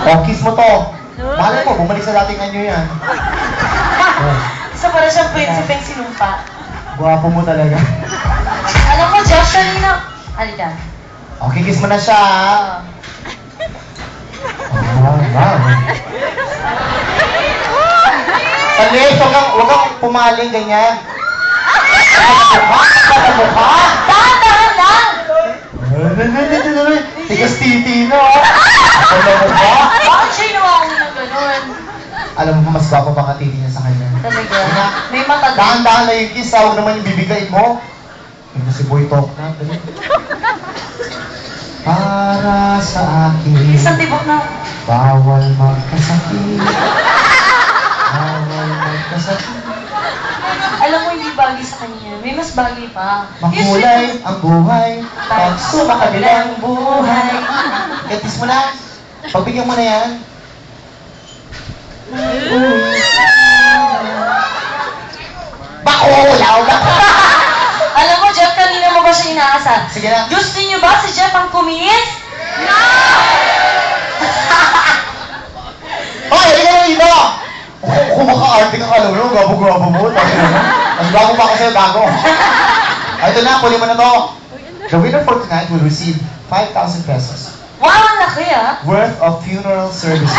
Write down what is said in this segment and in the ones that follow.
O, kiss mo to. Malay mo, bumalik sa dating anyo yan. Isa para siyang prinsipeng sinumpa. Guwapo mo talaga. Alam mo, Josh, kanina. Halika. Okay, kiss mo na siya, ha? Wow. Salis, huwag kang pumaling ganyan. Sa mukha. Dahan lang! Tigas titi na, ha? Sa mukha. Bakit siya inawa ko ng ganun? Alam mo pa, mas gwapo pa ka titi niya sa kanya. Talaga. May mata din. Dahan-dahan na yung kiss, ha? Huwag naman yung bibigay mo. Ito si Boy Talk na. Para sa akin, Isang tibok na. bawal magkasakit. Bawal magkasakit. Alam mo, hindi bagay sa kanya. May mas bagay pa. Makulay ang buhay pag sumakabilang buhay. Kiss mo na. Pagbigyan mo na yan. Bakulaw ba? Alam mo, Jeff, kanina mo ba siya inaasar? Sige na. Gusto niyo ba si Jeff ang kumiis? Hoy, halika na dito! Kung maka-arte ka alam mo, gabo-gabo mo. Mas bago pa ako sa'yo, bago. Ito na, kunin mo na to. The winner for tonight will receive 5,000 pesos Wow, ang laki ah. worth of funeral services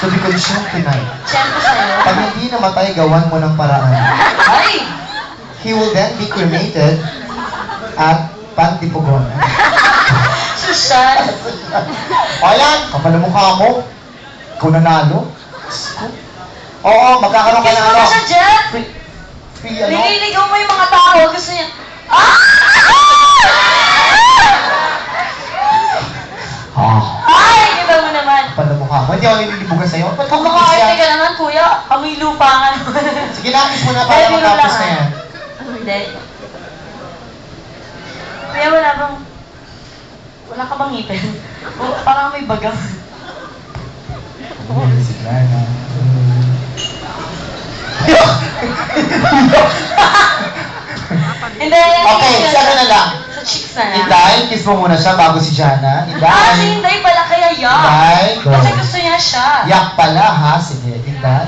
to be consumed tonight. Siyempre sa'yo. Pag hindi namatay, gawan mo ng paraan. Ay! He will then be cremated at Pantipugon. Susan! O yan, kapal ang mukha mo. Ikaw nanalo. Oo, magkakaroon ka Kiss ng mo na siya, Jeff! Free ano? Nililigaw mo yung mga tao. Gusto niya. Ah! Ay, kita mo naman. Kapal ang mukha mo. Hindi ako nililibugan sa'yo. Ba't Kung ako makaarte ka naman, kuya, amoy lupa nga naman. Sige na, kiss mo na para Biro matapos lang, na yan. Hindi. Kuya, wala bang... Wala ka bang ngipin? O, parang may bagang. Sige na. Hindi, Okay, siya na lang. Sa cheeks na lang. Inday, kiss mo muna siya bago si Jana. Ah, si Inday. Hinday pala kaya yak. Inday. Kasi gusto niya siya. Yak pala ha. Sige, Inday.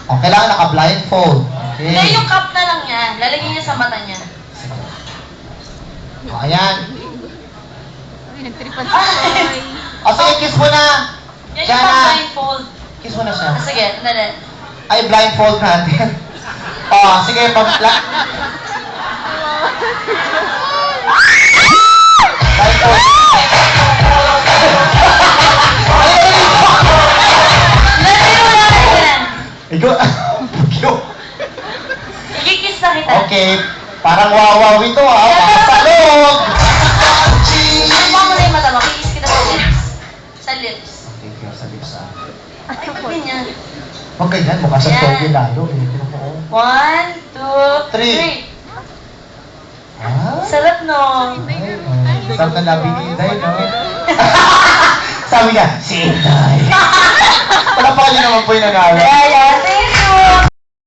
O, kailangan naka-blindfold. Okay. Hindi, yung cup na lang niya. Lalagyan niya sa mata niya. O, ayan. Nagtripan Ay! O, sige, kiss mo na. Yan yung Jana. blindfold. Kiss mo na siya. Ah, sige, dali. Ay, blindfold natin. O, sige, blindfold. Lalagyan mo lang yan. Ikaw, Pugyo. Ikikiss na kita. Okay, parang wawaw ito ha. Pasalog! Subukan mo na yung mata mo. Kikiss kita sa lips. Sa lips. Okay, kaya sa lips ah. Ay, ba't ganyan? Huwag ganyan, mukha sa Yan. toge lalo. Eh, tingnan mo, oh. 1, 2, Three. 3. Ah? Sarap, no? Ay, sarap na labi ni Inday, no? Sabi niya, si Inday. Palapakalin naman po yung nanalo. Yeah, yeah.